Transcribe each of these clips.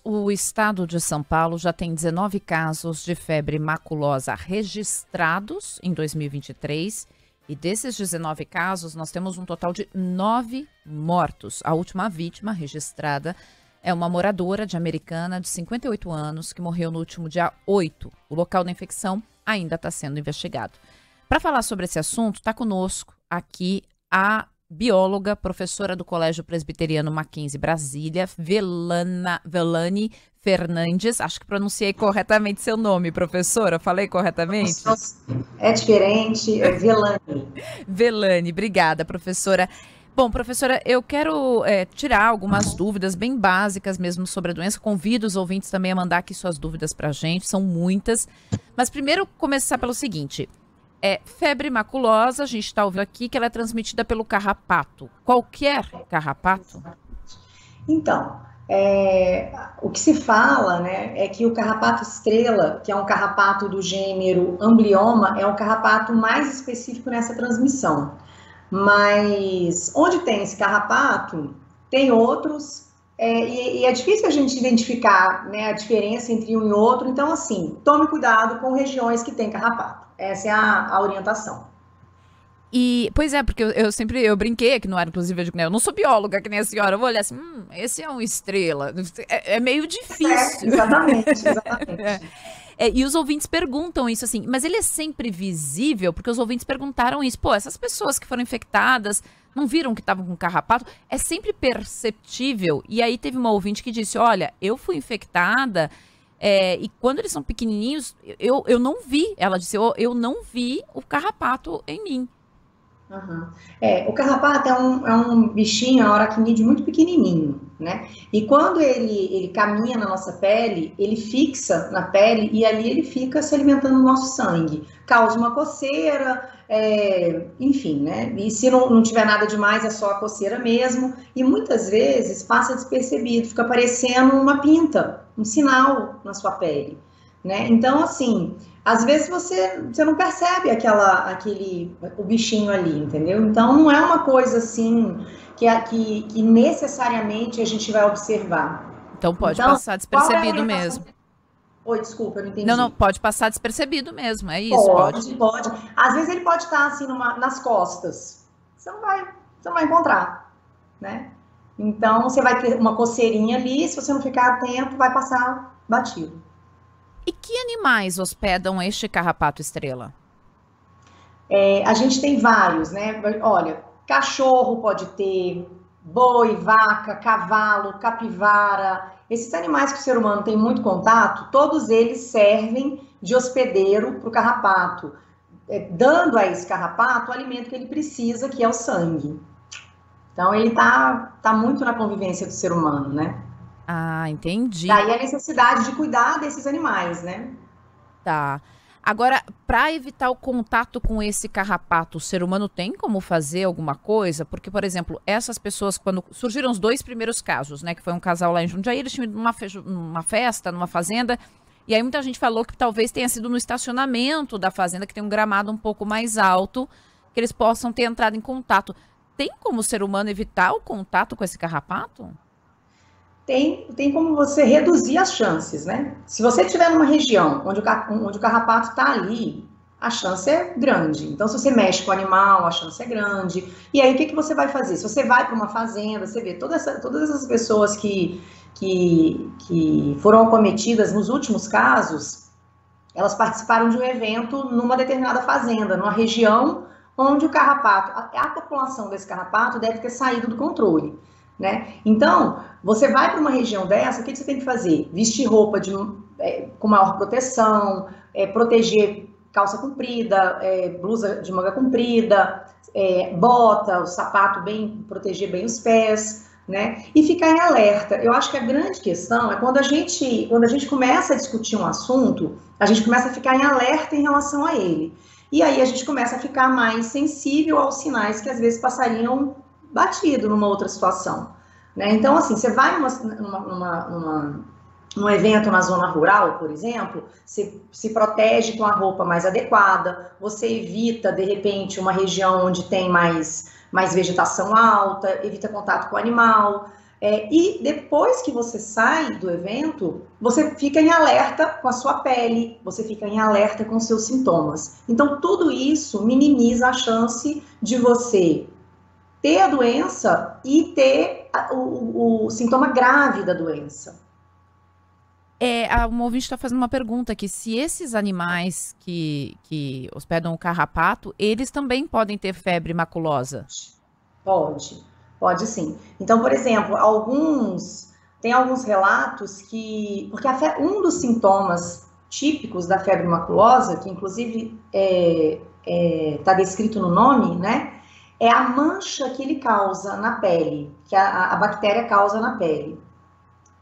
O estado de São Paulo já tem 19 casos de febre maculosa registrados em 2023 e desses 19 casos nós temos um total de 9 mortos. A última vítima registrada é uma moradora de Americana de 58 anos que morreu no último dia 8. O local da infecção ainda está sendo investigado. Para falar sobre esse assunto, está conosco aqui a bióloga, professora do Colégio Presbiteriano Mackenzie Brasília, Velane Fernandes. Acho que pronunciei corretamente seu nome, professora. Falei corretamente? É diferente, é Velane. Velane, obrigada, professora. Bom, professora, eu quero tirar algumas dúvidas bem básicas mesmo sobre a doença. Convido os ouvintes também a mandar aqui suas dúvidas para a gente, são muitas. Mas primeiro começar pelo seguinte. Febre maculosa, a gente está ouvindo aqui que ela é transmitida pelo carrapato. Qualquer carrapato? Então, o que se fala, né, é que o carrapato estrela, que é um carrapato do gênero Amblyomma, é o carrapato mais específico nessa transmissão. Mas onde tem esse carrapato, tem outros, e é difícil a gente identificar, né, a diferença entre um e outro. Então, assim, tome cuidado com regiões que tem carrapato. Essa é a orientação. Pois é, porque eu brinquei aqui no ar, inclusive, eu digo, né, eu não sou bióloga que nem a senhora, eu vou olhar assim, esse é um estrela, é meio difícil. Exatamente. E os ouvintes perguntam isso assim, mas ele é sempre visível? Porque os ouvintes perguntaram isso, essas pessoas que foram infectadas, não viram que estavam com carrapato? É sempre perceptível? E aí teve uma ouvinte que disse, olha, eu fui infectada, e quando eles são pequenininhos, eu não vi, ela disse, eu não vi o carrapato em mim. Uhum. O carrapato é um bichinho, é um aracnídeo muito pequenininho, né? E quando ele caminha na nossa pele, ele fixa na pele e ali ele fica se alimentando do nosso sangue. Causa uma coceira, enfim, né? E se não tiver nada demais, é só a coceira mesmo. E muitas vezes passa despercebido, fica parecendo uma pinta, um sinal na sua pele, né? Então, assim, às vezes você não percebe o bichinho ali, entendeu? Então, não é uma coisa assim que necessariamente a gente vai observar. Então, pode passar despercebido mesmo. Oi, desculpa, eu não entendi. Não, pode passar despercebido mesmo, é isso? Pode. Às vezes ele pode estar assim nas costas. Você não vai encontrar, né? Então, você vai ter uma coceirinha ali, se você não ficar atento, vai passar batido. E que animais hospedam este carrapato estrela? A gente tem vários, né? Olha, cachorro pode ter, boi, vaca, cavalo, capivara. Esses animais que o ser humano tem muito contato, todos eles servem de hospedeiro para o carrapato, dando a esse carrapato o alimento que ele precisa, que é o sangue. Então, ele tá muito na convivência do ser humano, né? Ah, entendi. Daí a necessidade de cuidar desses animais, né? Tá. Agora, para evitar o contato com esse carrapato, o ser humano tem como fazer alguma coisa? Porque, por exemplo, essas pessoas, quando surgiram os 2 primeiros casos, né? Que foi um casal lá em Jundiaí, eles tinham ido numa festa, numa fazenda, e aí muita gente falou que talvez tenha sido no estacionamento da fazenda, que tem um gramado um pouco mais alto, que eles possam ter entrado em contato. Tem como o ser humano evitar o contato com esse carrapato? Tem como você reduzir as chances, né? Se você estiver numa região onde o carrapato está ali, a chance é grande. Então, se você mexe com o animal, a chance é grande. E aí, o que você vai fazer? Se você vai para uma fazenda, você vê todas essas pessoas que foram acometidas nos últimos casos, elas participaram de um evento numa determinada fazenda, numa região onde o carrapato, a população desse carrapato deve ter saído do controle, né? Então, você vai para uma região dessa, o que você tem que fazer? Vestir roupa com maior proteção, proteger calça comprida, blusa de manga comprida, bota, o sapato proteger bem os pés, né? E ficar em alerta. Eu acho que a grande questão é quando a gente começa a discutir um assunto, a gente começa a ficar em alerta em relação a ele. E aí a gente começa a ficar mais sensível aos sinais que às vezes passariam batido numa outra situação, né? Então, assim, você vai num evento na zona rural, por exemplo, você se protege com a roupa mais adequada, você evita, de repente, uma região onde tem mais vegetação alta, evita contato com o animal, E depois que você sai do evento, você fica em alerta com a sua pele, você fica em alerta com os seus sintomas. Então, tudo isso minimiza a chance de você ter a doença e ter o sintoma grave da doença. Uma ouvinte está fazendo uma pergunta aqui, se esses animais que hospedam o carrapato, eles também podem ter febre maculosa? Pode sim. Então, por exemplo, tem alguns relatos que, porque um dos sintomas típicos da febre maculosa, que inclusive está descrito no nome, né, é a mancha que ele causa na pele, que a bactéria causa na pele.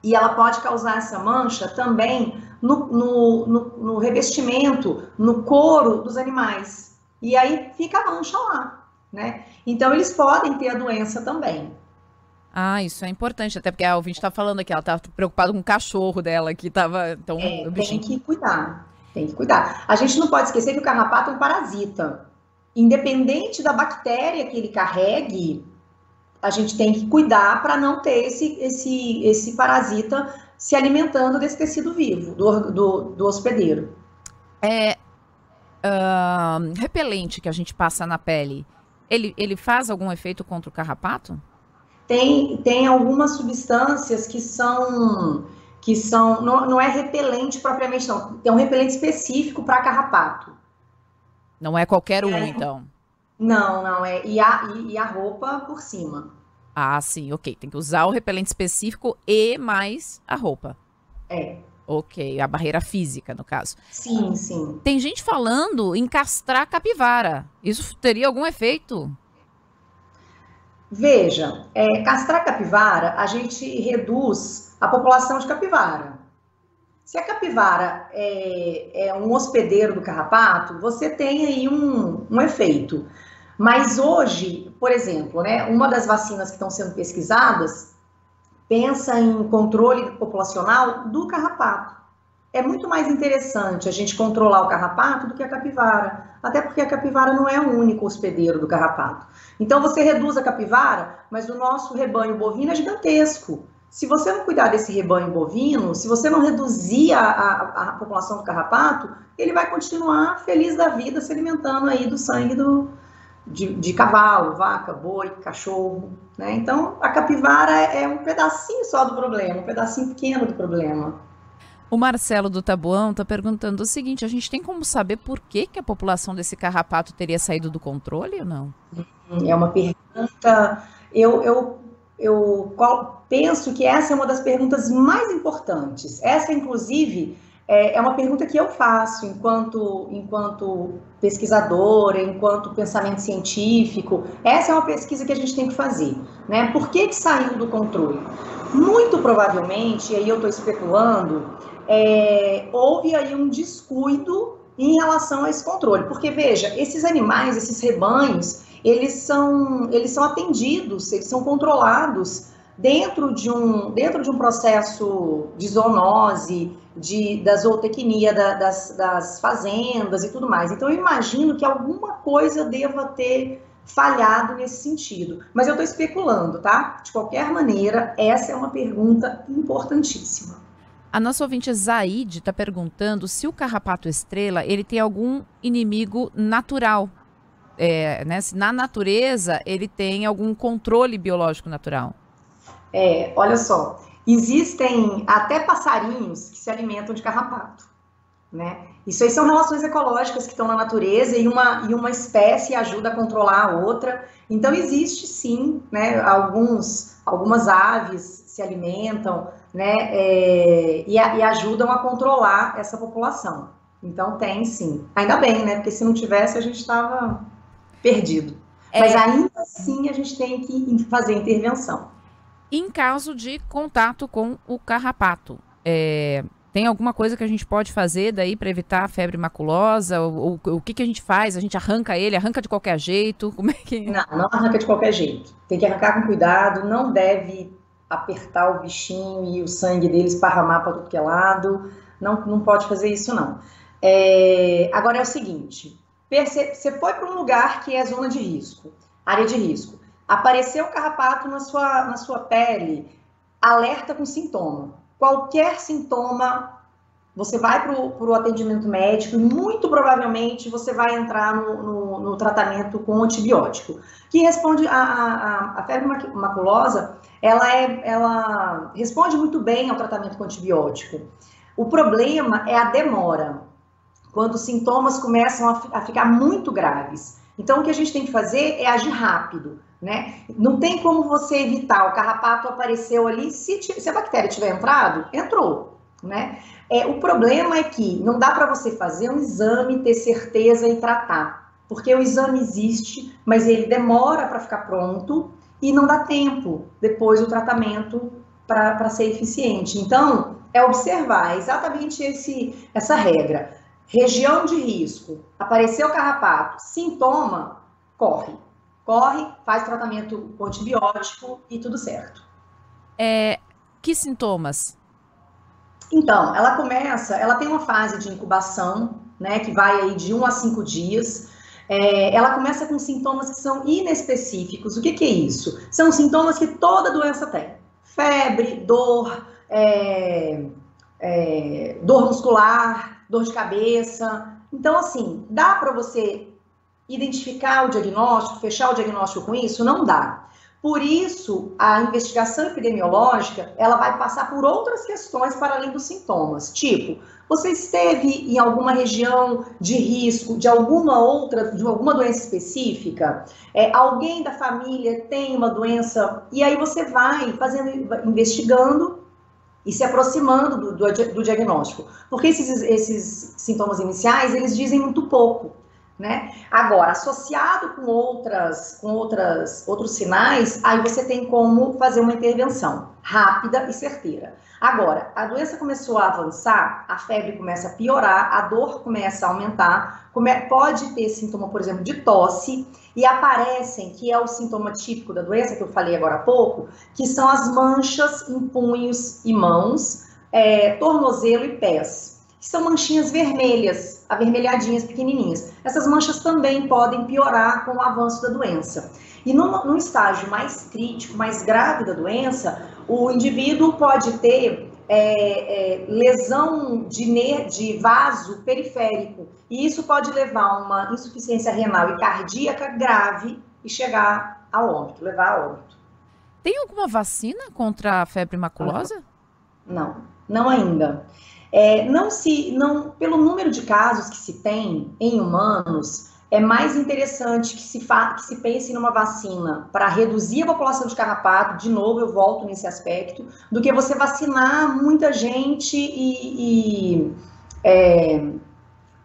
E ela pode causar essa mancha também no revestimento, no couro dos animais. E aí fica a mancha lá, né? Então, eles podem ter a doença também. Ah, isso é importante, até porque a ouvinte está falando aqui, ela está preocupada com o cachorro dela, que estava... Então, o bichinho... Tem que cuidar. A gente não pode esquecer que o carrapato é um parasita. Independente da bactéria que ele carregue, a gente tem que cuidar para não ter esse parasita se alimentando desse tecido vivo, do hospedeiro. Repelente que a gente passa na pele, ele faz algum efeito contra o carrapato? Tem algumas substâncias que são não é repelente propriamente, não. Tem um repelente específico para carrapato. Não é qualquer um, então? Não é. E a roupa por cima. Ah, sim, ok. Tem que usar o repelente específico e mais a roupa. Ok, a barreira física, no caso. Sim. Tem gente falando em castrar capivara. Isso teria algum efeito? Veja, castrar capivara, a gente reduz a população de capivara. Se a capivara é um hospedeiro do carrapato, você tem aí um efeito. Mas hoje, por exemplo, né, uma das vacinas que estão sendo pesquisadas pensa em controle populacional do carrapato. É muito mais interessante a gente controlar o carrapato do que a capivara, até porque a capivara não é o único hospedeiro do carrapato. Então você reduz a capivara, mas o nosso rebanho bovino é gigantesco. Se você não cuidar desse rebanho bovino, se você não reduzir a população do carrapato, ele vai continuar feliz da vida se alimentando aí do sangue de cavalo, vaca, boi, cachorro, né? Então, a capivara é um pedacinho só do problema, um pedacinho pequeno do problema. O Marcelo do Tabuão está perguntando o seguinte, a gente tem como saber por que a população desse carrapato teria saído do controle ou não? É uma pergunta... Eu penso que essa é uma das perguntas mais importantes. Essa, inclusive, é uma pergunta que eu faço enquanto pesquisadora, enquanto pensamento científico. Essa é uma pesquisa que a gente tem que fazer, né? Por que saiu do controle? Muito provavelmente, e aí eu estou especulando, houve aí um descuido em relação a esse controle. Porque, veja, esses animais, esses rebanhos, eles são atendidos, eles são controlados dentro de um processo de zoonose, da zootecnia das fazendas e tudo mais. Então, eu imagino que alguma coisa deva ter falhado nesse sentido. Mas eu estou especulando, tá? De qualquer maneira, essa é uma pergunta importantíssima. A nossa ouvinte Zaide está perguntando se o carrapato estrela ele tem algum inimigo natural. Né? Se na natureza ele tem algum controle biológico natural. Olha só, existem até passarinhos que se alimentam de carrapato, né? Isso aí são relações ecológicas que estão na natureza e uma espécie ajuda a controlar a outra. Então existe sim, né? Algumas aves se alimentam, né? E ajudam a controlar essa população. Então tem sim. Ainda bem, né? Porque se não tivesse a gente estava perdido. Mas ainda assim a gente tem que fazer intervenção. Em caso de contato com o carrapato, tem alguma coisa que a gente pode fazer daí para evitar a febre maculosa? O que a gente faz? A gente arranca ele? Arranca de qualquer jeito? Como é que... Não arranca de qualquer jeito. Tem que arrancar com cuidado, não deve apertar o bichinho e o sangue dele esparramar para tudo que é lado. Não pode fazer isso, não. Agora é o seguinte, você foi para um lugar que é zona de risco, área de risco. Apareceu o carrapato na sua pele, alerta com sintoma. Qualquer sintoma, você vai para o atendimento médico e muito provavelmente você vai entrar no tratamento com antibiótico, que responde a febre maculosa, ela responde muito bem ao tratamento com antibiótico. O problema é a demora, quando os sintomas começam a ficar muito graves. Então, o que a gente tem que fazer é agir rápido, né? Não tem como você evitar, o carrapato apareceu ali, se a bactéria tiver entrado, entrou, né? O problema é que não dá para você fazer um exame, ter certeza e tratar, porque o exame existe, mas ele demora para ficar pronto e não dá tempo depois do tratamento para ser eficiente. Então, é observar exatamente essa regra. Região de risco, apareceu carrapato, sintoma, corre, faz tratamento com antibiótico e tudo certo. Que sintomas? Então, ela tem uma fase de incubação, né, que vai aí de 1 a 5 dias. Ela começa com sintomas que são inespecíficos. O que é isso? São sintomas que toda doença tem. Febre, dor, dor muscular, dor de cabeça. Então, assim, dá para você identificar o diagnóstico, fechar o diagnóstico com isso? Não dá. Por isso, a investigação epidemiológica, ela vai passar por outras questões para além dos sintomas. Tipo, você esteve em alguma região de risco de alguma doença específica? Alguém da família tem uma doença? E aí você vai investigando e se aproximando do diagnóstico. Porque esses sintomas iniciais, eles dizem muito pouco, né? Agora, associado com outros sinais, aí você tem como fazer uma intervenção rápida e certeira. Agora, a doença começou a avançar, a febre começa a piorar, a dor começa a aumentar, pode ter sintoma, por exemplo, de tosse, e aparecem, que é o sintoma típico da doença, que eu falei agora há pouco, que são as manchas em punhos e mãos, tornozelo e pés, que são manchinhas vermelhas, avermelhadinhas, pequenininhas. Essas manchas também podem piorar com o avanço da doença. E no estágio mais crítico, mais grave da doença, o indivíduo pode ter lesão de vaso periférico, e isso pode levar a uma insuficiência renal e cardíaca grave e chegar ao óbito, levar a óbito. Tem alguma vacina contra a febre maculosa? Não ainda. Pelo número de casos que se tem em humanos, é mais interessante que se pense numa vacina para reduzir a população de carrapato, de novo eu volto nesse aspecto, do que você vacinar muita gente e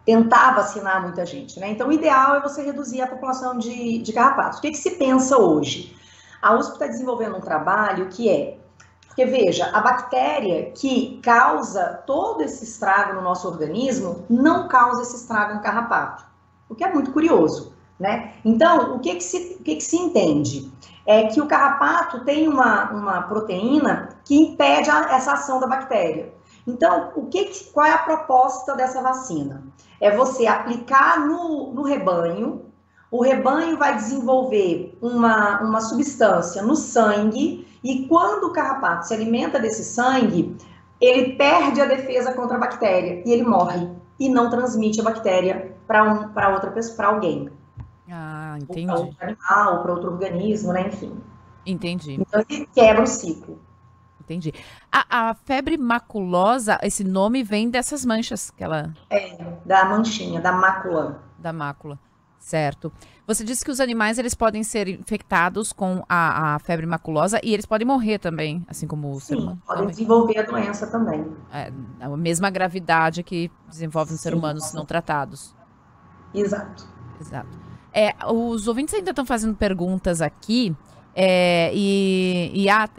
tentar vacinar muita gente, né? Então, o ideal é você reduzir a população de carrapatos. O que se pensa hoje? A USP está desenvolvendo um trabalho porque, veja, a bactéria que causa todo esse estrago no nosso organismo não causa esse estrago no carrapato, o que é muito curioso, né? Então, o que se entende? É que o carrapato tem uma proteína que impede essa ação da bactéria. Então, qual é a proposta dessa vacina? É você aplicar no rebanho, o rebanho vai desenvolver uma substância no sangue, e quando o carrapato se alimenta desse sangue, ele perde a defesa contra a bactéria e ele morre e não transmite a bactéria para outra pessoa, para alguém. Ah, entendi. Para outro animal, para outro organismo, né? Enfim. Entendi. Então ele quebra o ciclo. Entendi. A febre maculosa, esse nome vem dessas manchas que ela... Da manchinha, da mácula. Da mácula, certo. Você disse que os animais, eles podem ser infectados com a febre maculosa e eles podem morrer também, assim como o ser humano. Sim, podem desenvolver a doença também. A mesma gravidade que desenvolve no ser humano se não tratados. Exato. Os ouvintes ainda estão fazendo perguntas aqui.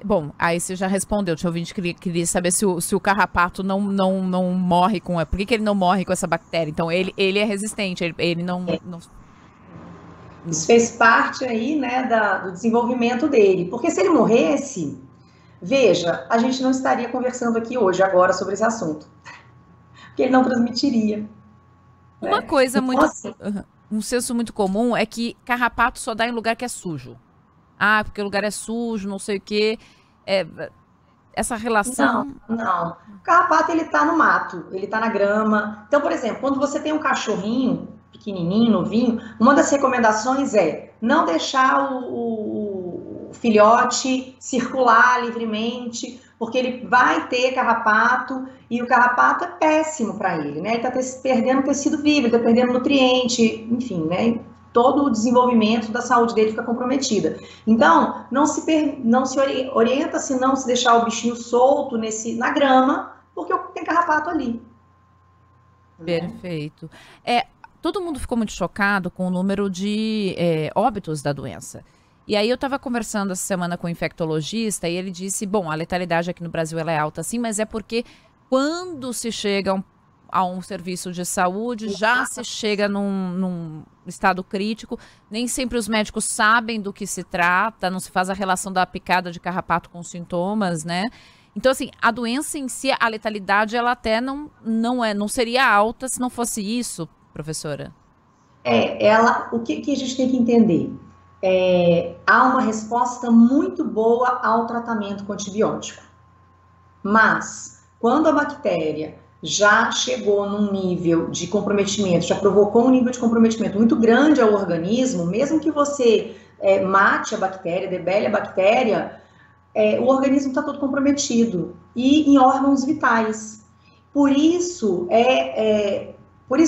Bom, aí você já respondeu. Tinha ouvinte que queria saber se o carrapato não morre com... Por que ele não morre com essa bactéria? Então, ele é resistente, ele não... Isso fez parte aí, né, do desenvolvimento dele. Porque se ele morresse, veja, a gente não estaria conversando aqui hoje, agora, sobre esse assunto. Porque ele não transmitiria. Uma coisa muito... Um senso muito comum é que carrapato só dá em lugar que é sujo. Ah, porque o lugar é sujo, não sei o quê. essa relação... Não. O carrapato, ele tá no mato, ele tá na grama. Então, por exemplo, quando você tem um cachorrinho pequenininho, novinho, uma das recomendações é não deixar o filhote circular livremente, porque ele vai ter carrapato e o carrapato é péssimo para ele, né? Ele está perdendo tecido vivo, ele está perdendo nutriente, enfim, né? Todo o desenvolvimento da saúde dele fica comprometida. Então, não se orienta se não se deixar o bichinho solto na grama, porque tem carrapato ali. Perfeito. Todo mundo ficou muito chocado com o número de óbitos da doença. E aí eu estava conversando essa semana com um infectologista e ele disse, bom, a letalidade aqui no Brasil ela é alta sim, mas é porque quando se chega a um serviço de saúde, já se chega num estado crítico, nem sempre os médicos sabem do que se trata, não se faz a relação da picada de carrapato com sintomas, né? Então, assim, a doença em si, a letalidade, ela até não seria alta se não fosse isso, professora? O que a gente tem que entender? Há uma resposta muito boa ao tratamento com antibiótico. Mas, quando a bactéria já chegou num nível de comprometimento, já provocou um nível de comprometimento muito grande ao organismo, mesmo que você mate a bactéria, debele a bactéria, o organismo está todo comprometido e em órgãos vitais. Por isso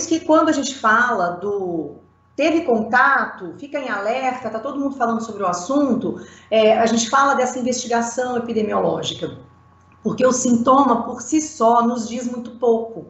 que quando a gente fala teve contato, fica em alerta, está todo mundo falando sobre o assunto, a gente fala dessa investigação epidemiológica, porque o sintoma por si só nos diz muito pouco.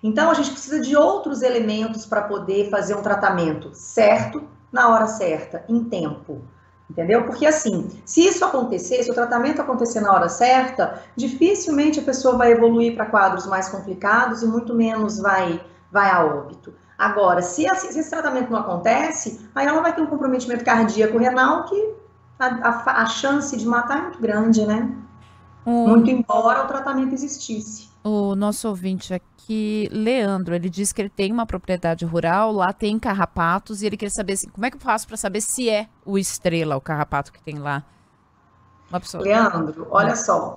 Então a gente precisa de outros elementos para poder fazer um tratamento certo, na hora certa, em tempo. Entendeu? Porque assim, se isso acontecer, se o tratamento acontecer na hora certa, dificilmente a pessoa vai evoluir para quadros mais complicados e muito menos vai a óbito. Agora, se esse tratamento não acontece, aí ela vai ter um comprometimento cardíaco renal que a chance de matar é muito grande, né? Muito embora o tratamento existisse. O nosso ouvinte aqui, Leandro, ele diz que ele tem uma propriedade rural, lá tem carrapatos, e ele quer saber assim, como é que eu faço para saber se é o estrela, o carrapato que tem lá? Uma pessoa... Leandro, olha só,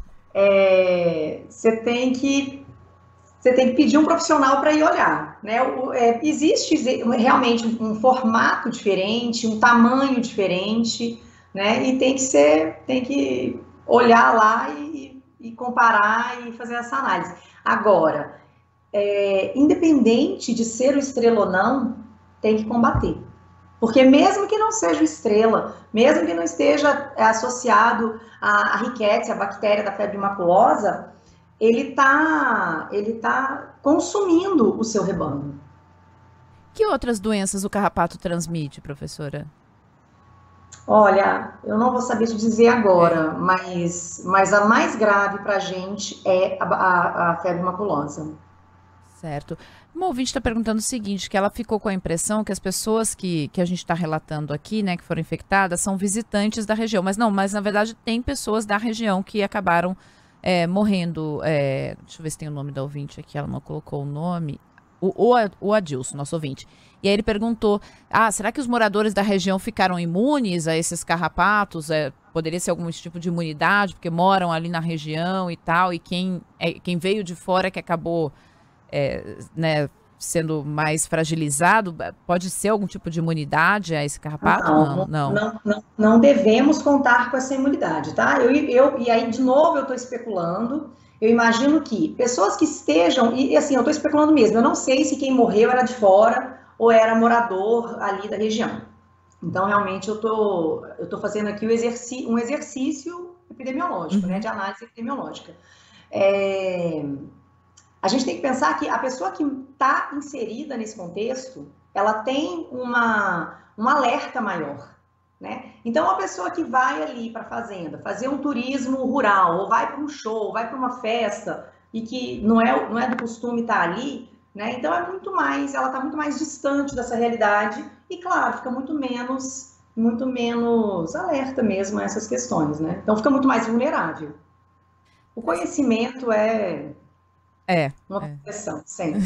você tem que pedir um profissional para ir olhar, né? Existe realmente um formato diferente, um tamanho diferente, né? E tem que olhar lá e comparar e fazer essa análise. Agora, independente de ser o estrela ou não, tem que combater. Porque mesmo que não seja estrela, mesmo que não esteja associado à Rickettsia, a bactéria da febre maculosa, ele tá consumindo o seu rebanho. Que outras doenças o carrapato transmite, professora? Olha, eu não vou saber te dizer agora, mas a mais grave para a gente é a febre maculosa. Certo. Uma ouvinte está perguntando o seguinte, que ela ficou com a impressão que as pessoas que a gente está relatando aqui, né, que foram infectadas, são visitantes da região. Mas não, mas na verdade tem pessoas da região que acabaram morrendo. Deixa eu ver se tem o nome da ouvinte aqui, ela não colocou o nome. O Adilson, nosso ouvinte. E aí ele perguntou, será que os moradores da região ficaram imunes a esses carrapatos? Poderia ser algum tipo de imunidade, porque moram ali na região e tal, e quem veio de fora que acabou né, sendo mais fragilizado, pode ser algum tipo de imunidade a esse carrapato? Não devemos contar com essa imunidade, tá? E aí, de novo, eu estou especulando. Eu imagino que pessoas que estejam, e assim, eu estou especulando mesmo, eu não sei se quem morreu era de fora ou era morador ali da região. Então, realmente, eu tô fazendo aqui um exercício epidemiológico, né, de análise epidemiológica. A gente tem que pensar que a pessoa que está inserida nesse contexto, ela tem um alerta maior, né? Então, a pessoa que vai ali para a fazenda, fazer um turismo rural, ou vai para um show, ou vai para uma festa, e que não é do costume estar ali, né? Então, ela está muito mais distante dessa realidade, e claro, fica muito menos alerta mesmo a essas questões, né? Então, fica muito mais vulnerável. O conhecimento é uma proteção, sempre.